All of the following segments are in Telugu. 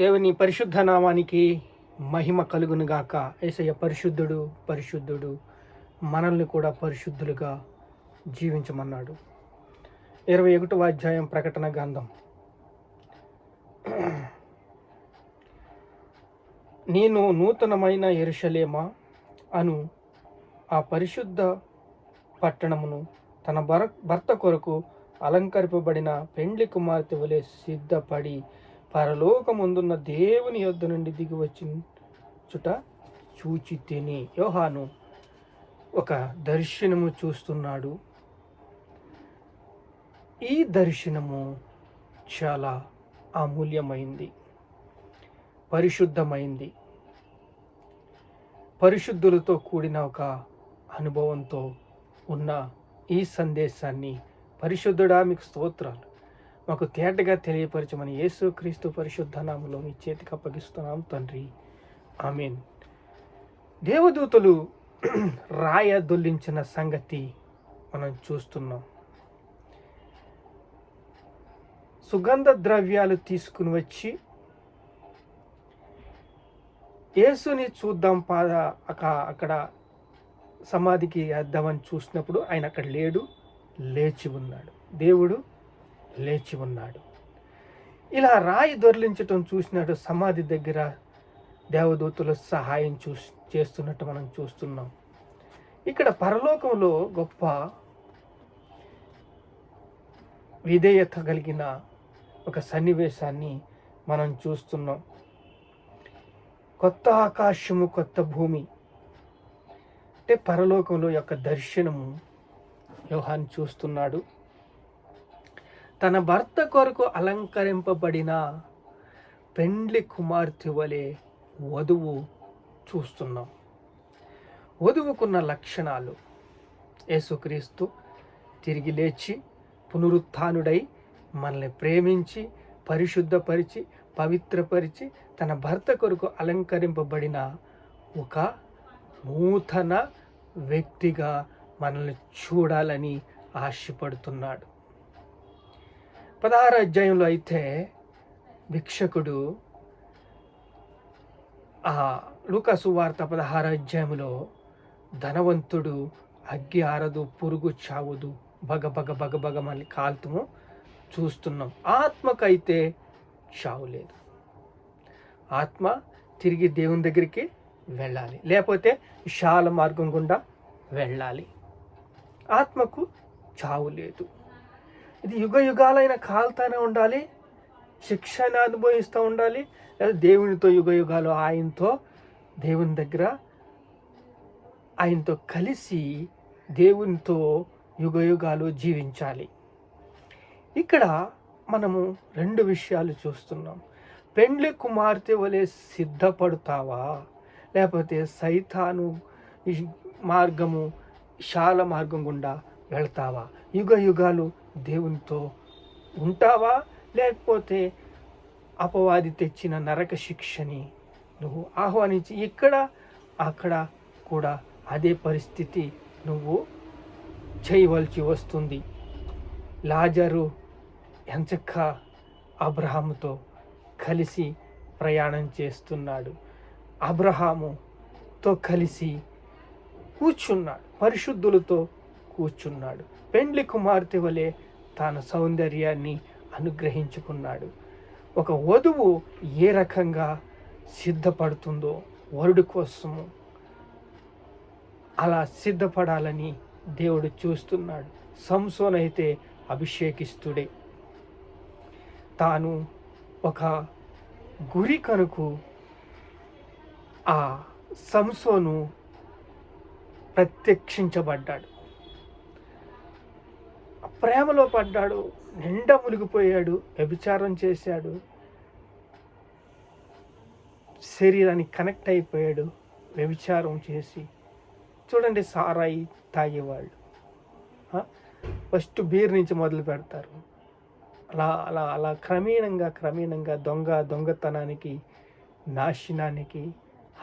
దేవుని పరిశుద్ధ నామానికి మహిమ కలుగునుగాక. యేసయ్య పరిశుద్ధుడు, పరిశుద్ధుడు. మనల్ని కూడా పరిశుద్ధులుగా జీవించమన్నాడు. 21వ అధ్యాయం ప్రకటన గ్రంథం. నేను నూతనమైన యెరూషలేమా అను ఆ పరిశుద్ధ పట్టణమును తన భర్త కొరకు అలంకరింపబడిన పెండ్లి కుమార్తె వలె సిద్ధపడి పరలోకముందున్న దేవుని యొద్ద నుండి దిగి వచ్చిన చూచి తిని. యోహాను ఒక దర్శనము చూస్తున్నాడు. ఈ దర్శనము చాలా అమూల్యమైంది, పరిశుద్ధమైంది, పరిశుద్ధులతో కూడిన ఒక అనుభవంతో ఉన్న ఈ సందేశాన్ని పరిశుద్ధుడా మీకు స్తోత్రాలు మాకు తేటగా తెలియపరచమని యేసుక్రీస్తు పరిశుద్ధ నామములో మీ చేతికి అప్పగిస్తున్నాం తండ్రి, ఆమేన్. దేవదూతలు రాయ దొల్లించిన సంగతి మనం చూస్తున్నాం. సుగంధ ద్రవ్యాలు తీసుకుని వచ్చి యేసుని చూద్దాం అక్కడ సమాధికి వేద్దామని చూసినప్పుడు ఆయన అక్కడ లేడు, లేచి ఉన్నాడు. దేవుడు లేచి ఉన్నాడు. ఇలా రాయి దొర్లించటం చూసినాడు. సమాధి దగ్గర దేవదూతలు సహాయం చేస్తున్నట్టు మనం చూస్తున్నాం. ఇక్కడ పరలోకంలో గొప్ప విధేయత కలిగిన ఒక సన్నివేశాన్ని మనం చూస్తున్నాం. కొత్త ఆకాశము, కొత్త భూమి అంటే పరలోకంలో యొక్క దర్శనము యోహాను చూస్తున్నాడు. తన భర్త కొరకు అలంకరింపబడిన పెండ్లి కుమార్తె వలె వధువు చూస్తున్నాం. వధువుకున్న లక్షణాలు: యేసుక్రీస్తు తిరిగి లేచి పునరుత్థానుడై మనల్ని ప్రేమించి పరిశుద్ధపరిచి పవిత్రపరిచి తన భర్త కొరకు అలంకరింపబడిన ఒక నూతన వ్యక్తిగా మనల్ని చూడాలని ఆశపడుతున్నాడు. 16వ అధ్యాయంలో అయితే భిక్షకుడు లూకా సువార్త 16వ అధ్యాయంలో ధనవంతుడు అగ్గి ఆరదు, పురుగు చావదు, బగ మళ్ళీ కాలుతూ చూస్తున్నాం. ఆత్మకైతే చావు లేదు. ఆత్మ తిరిగి దేవుని దగ్గరికి వెళ్ళాలి, లేకపోతే విశాల మార్గం గుండా వెళ్ళాలి. ఆత్మకు చావు లేదు. ఇది యుగ యుగాలైన కాలుతానే ఉండాలి, శిక్షను అనుభవిస్తూ ఉండాలి, లేదా దేవునితో యుగ యుగాలు ఆయనతో దేవుని దగ్గర ఆయనతో కలిసి దేవునితో యుగ యుగాలు జీవించాలి. ఇక్కడ మనము 2 విషయాలు చూస్తున్నాం. పెండ్లి కుమార్తె వలె సిద్ధపడతావా, లేకపోతే సైతాను మార్గము విశాల మార్గం గుండా వెళ్తావా? యుగ యుగాలు దేవునితో ఉంటావా, లేకపోతే అపవాది తెచ్చిన నరక శిక్షని నువ్వు ఆహ్వానించి ఇక్కడ అక్కడ కూడా అదే పరిస్థితి నువ్వు చేయవలసి వస్తుంది. లాజరు ఎంచక్క అబ్రహాముతో కలిసి ప్రయాణం చేస్తున్నాడు. అబ్రహాముతో కలిసి కూర్చున్నాడు, పరిశుద్ధులతో కూర్చున్నాడు. పెండ్లి కుమార్తె వలె తన సౌందర్యాన్ని అనుగ్రహించుకున్నాడు. ఒక వధువు ఏ రకంగా సిద్ధపడుతుందో వరుడి కోసము అలా సిద్ధపడాలని దేవుడు చూస్తున్నాడు. సంసోను అయితే అభిషేకిస్తుడే. తాను ఒక గురి కనుకు ఆ సంసోను ప్రత్యక్షించబడ్డాడు. ప్రేమలో పడ్డాడు, నిండా మునిగిపోయాడు, వ్యభిచారం చేశాడు, శరీరానికి కనెక్ట్ అయిపోయాడు, వ్యభిచారం చేసి. చూడండి, సారాయి తాగేవాళ్ళు ఫస్ట్ బీర్ నుంచి మొదలు పెడతారు. అలా అలా అలా క్రమేణంగా దొంగతనానికి, నాశనానికి,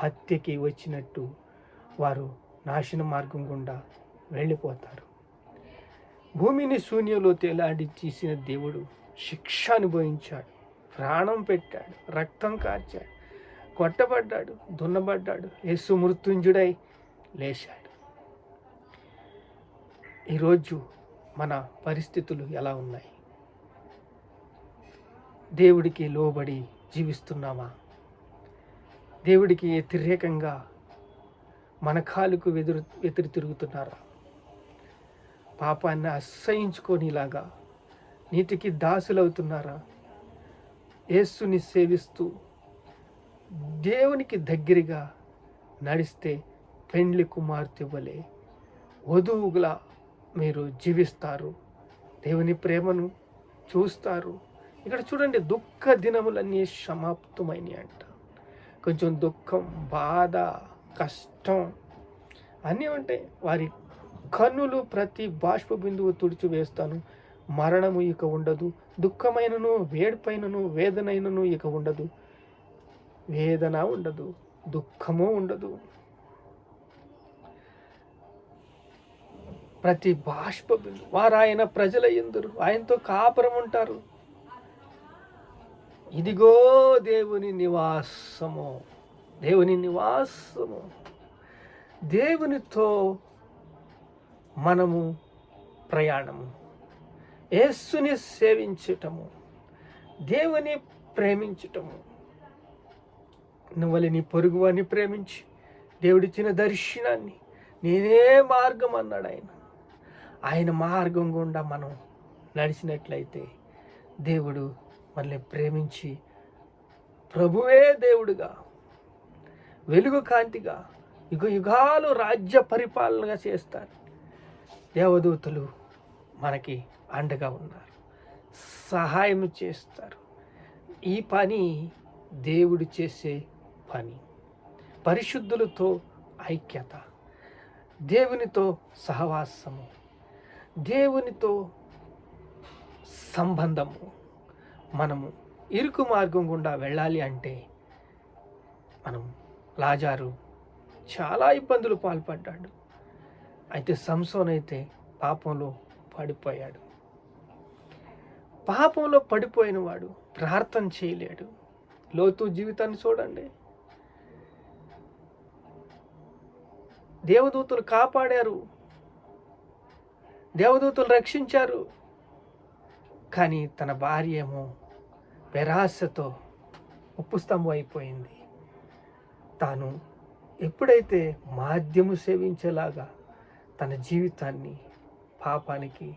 హత్యకి వచ్చినట్టు వారు నాశన మార్గం గుండా వెళ్ళిపోతారు. భూమిని శూన్యంలో తేలాడి చేసిన దేవుడు శిక్ష అనుభవించాడు. ప్రాణం పెట్టాడు, రక్తం కార్చాడు, కొట్టబడ్డాడు, దున్నబడ్డాడు, యేసు మృత్యుంజుడై లేచాడు. ఈరోజు మన పరిస్థితులు ఎలా ఉన్నాయి? దేవుడికి లోబడి జీవిస్తున్నామా? దేవుడికి వ్యతిరేకంగా మన కాలుకు ఎదురు తిరుగుతున్నారా? పాపాన్ని అసహించుకొనిలాగా నీతికి దాసులవుతున్నారా? యేసుని సేవిస్తూ దేవునికి దగ్గరగా నడిస్తే పెండ్లి కుమార్తె వలె వధువులా మీరు జీవిస్తారు, దేవుని ప్రేమను చూస్తారు. ఇక్కడ చూడండి, దుఃఖ దినములన్నీ సమాప్తమైనవి అంట. కొంచెం దుఃఖం, బాధ, కష్టం అన్నీ ఉంటాయి. వారి కన్నులు ప్రతి బాష్ప బిందువు తుడిచి వేస్తాను, మరణము ఇక ఉండదు, దుఃఖమైనను వేడిపైనను వేదనైనను ఇక ఉండదు. వేదన ఉండదు, దుఃఖము ఉండదు. ప్రతి బాష్ప బిందు వారు ఆయన ప్రజల యందురు, ఆయనతో కాపురం ఉంటారు. ఇదిగో దేవుని నివాసము, దేవుని నివాసము. దేవునితో మనము ప్రయాణము, యేసుని సేవించటము, దేవుని ప్రేమించటము. నువ్వలి నీ పొరుగువాన్ని ప్రేమించి దేవుడిచ్చిన దర్శనాన్ని నేనే మార్గం అన్నాడు ఆయన. ఆయన మార్గం గుండా మనం నడిచినట్లయితే దేవుడు మనల్ని ప్రేమించి ప్రభువే దేవుడుగా, వెలుగు కాంతిగా, యుగ యుగాలు రాజ్య పరిపాలనగా చేస్తారు. దేవదూతలు మనకి అండగా ఉన్నారు, సహాయం చేస్తారు. ఈ పని దేవుడు చేసే పని. పరిశుద్ధులతో ఐక్యత, దేవునితో సహవాసము, దేవునితో సంబంధము. మనము ఇరుకు మార్గం గుండా వెళ్ళాలి అంటే మనం లాజారు చాలా ఇబ్బందులు పాల్పడ్డాడు. అయితే సంసోన్ అయితే పాపంలో పడిపోయాడు. పాపంలో పడిపోయిన వాడు ప్రార్థన చేయలేడు. లోతు జీవితాన్ని చూడండి. దేవదూతలు కాపాడారు, దేవదూతలు రక్షించారు. కానీ తన భార్య ఏమో పెరాశతో ఉప్పు స్తంభం అయిపోయింది. తాను ఎప్పుడైతే మాద్యము సేవించేలాగా తన జీవితాన్ని పాపానికి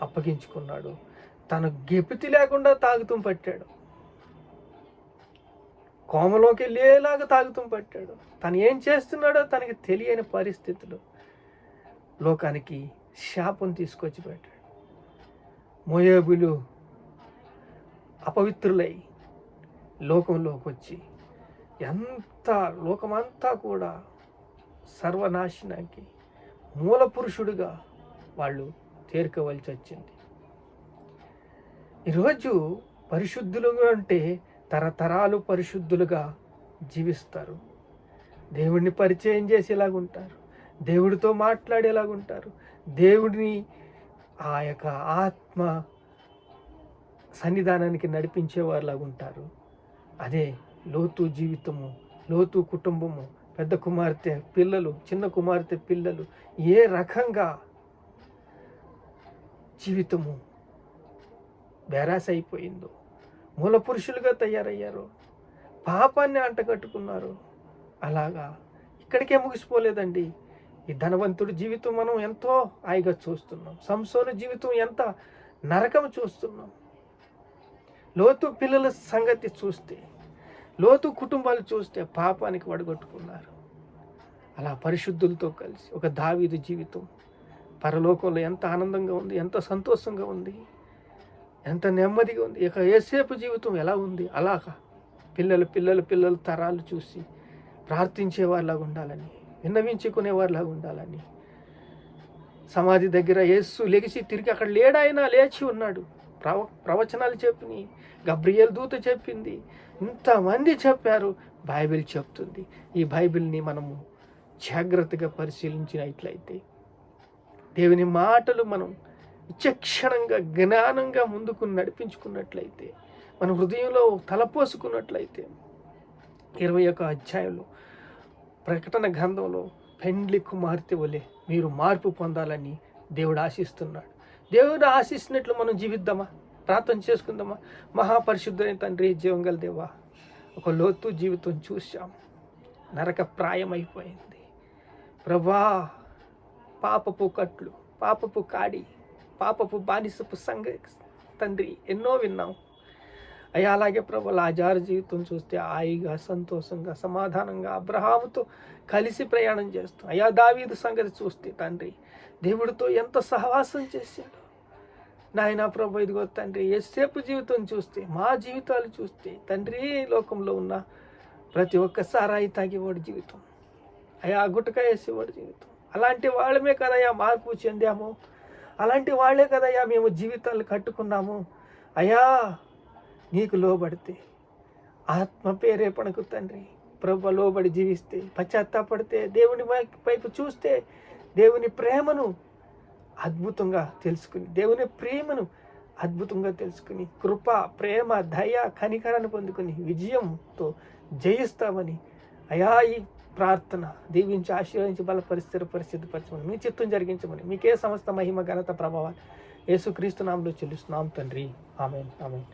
అప్పగించుకున్నాడు, తను గెపితి లేకుండా తాగుతూ పట్టాడు, కోమలోకి వెళ్ళేలాగా తాగుతూ పట్టాడు. తను ఏం చేస్తున్నాడో తనకి తెలియని పరిస్థితులు లోకానికి శాపం తీసుకొచ్చి పెట్టాడు. మోయాబులు అపవిత్రులై లోకంలోకి వచ్చి లోకమంతా కూడా సర్వనాశనానికి మూల పురుషుడిగా వాళ్ళు చేరుకోవలసి వచ్చింది. ఈరోజు పరిశుద్ధులుగా అంటే తరతరాలు పరిశుద్ధులుగా జీవిస్తారు, దేవుడిని పరిచయం చేసేలాగుంటారు, దేవుడితో మాట్లాడేలాగుంటారు, దేవుడిని ఆ యొక్క ఆత్మ సన్నిధానానికి నడిపించేవారిలాగుంటారు. అదే లోతు జీవితము, లోతు కుటుంబము, పెద్ద కుమార్తె పిల్లలు, చిన్న కుమార్తె పిల్లలు ఏ రకంగా జీవితము బెరాస్ అయిపోయిందో, మూల పురుషులుగా తయారయ్యారు, పాపాన్ని అంటగట్టుకున్నారు. అలాగా ఇక్కడికే ముగిసిపోలేదండి. ఈ ధనవంతుడి జీవితం మనం ఎంతో హాయిగా చూస్తున్నాం, సంసోను జీవితం ఎంత నరకం చూస్తున్నాం. లోతు పిల్లల సంగతి చూస్తే, లోతు కుటుంబాలు చూస్తే పాపానికి వడగొట్టుకున్నారు. అలా పరిశుద్ధులతో కలిసి ఒక దావీదు జీవితం పరలోకంలో ఎంత ఆనందంగా ఉంది, ఎంత సంతోషంగా ఉంది, ఎంత నెమ్మదిగా ఉంది. ఇక యేసేపు జీవితం ఎలా ఉంది? అలాగా పిల్లలు తరాలు చూసి ప్రార్థించేవారిలాగా ఉండాలని, విన్నవించుకునేవారిలాగా ఉండాలని. సమాధి దగ్గర యేసు లెగిసి తిరిగి అక్కడ లేడాయన, లేచి ఉన్నాడు. ప్రవచనాలు చెప్పినాయి, గబ్రియేల్ దూత చెప్పింది, ఇంతమంది చెప్పారు, బైబిల్ చెప్తుంది. ఈ బైబిల్ని మనము జాగ్రత్తగా పరిశీలించినట్లయితే, దేవుని మాటలు మనం విచక్షణంగా జ్ఞానంగా ముందుకు నడిపించుకున్నట్లయితే, మన హృదయంలో తలపోసుకున్నట్లయితే 21వ అధ్యాయంలో ప్రకటన గ్రంథంలో పెండ్లి కుమార్తె వలె మీరు మార్పు పొందాలని దేవుడు ఆశిస్తున్నాడు. దేవుడు ఆశిస్తున్నట్లు మనం జీవిద్దామా? ప్రార్థన చేసుకుందామా? మహాపరిశుద్ధుడైన తండ్రి, జీవంగల దేవా, ఒక లోతు జీవితం చూశాం, నరక ప్రాయమైపోయింది ప్రభా. పాపపు కట్లు, పాపపు కాడి, పాపపు బానిసపు సంగ తండ్రి ఎన్నో విన్నాం అయ్యా. అలాగే ప్రభు లాజరు జీవితం చూస్తే హాయిగా, సంతోషంగా, సమాధానంగా అబ్రహాముతో కలిసి ప్రయాణం చేస్తాం అయ్యా. దావీదు సంగతి చూస్తే తండ్రి దేవుడితో ఎంత సహవాసం చేశాడు నాయన ప్రభు. ఇదిగో తండ్రి యేసేపు జీవితం చూస్తే, మా జీవితాలు చూస్తే తండ్రి, లోకంలో ఉన్న ప్రతి ఒక్క సారాయి తాగేవాడి జీవితం అయ్యా, గుట్టకాయ వేసేవాడి జీవితం, అలాంటి వాళ్ళమే కదయ్యా మార్పు చెందాము. అలాంటి వాళ్ళే కదయ్యా మేము జీవితాలు కట్టుకున్నాము అయ్యా. నీకు లోబడితే ఆత్మ పేరే పణకు తండ్రి ప్రభు, లోబడి జీవిస్తే, పశ్చాత్తాపడితే, దేవుని వైపు చూస్తే, దేవుని ప్రేమను అద్భుతంగా తెలుసుకుని, దేవుని ప్రేమను అద్భుతంగా తెలుసుకుని, కృప, ప్రేమ, దయ, కనికరాన్ని పొందుకుని విజయంతో జయిస్తామని అయా ఈ ప్రార్థన దీవించి, ఆశీర్వదించి, బలపరిస్థితి పరిస్థితిపరచమని, మీ చిత్తం జరిగించమని, మీకే సమస్త మహిమ, ఘనత, ప్రభావాలు యేసుక్రీస్తు నామములో చెల్లిస్తున్నాం తండ్రి. ఆమేన్, ఆమేన్.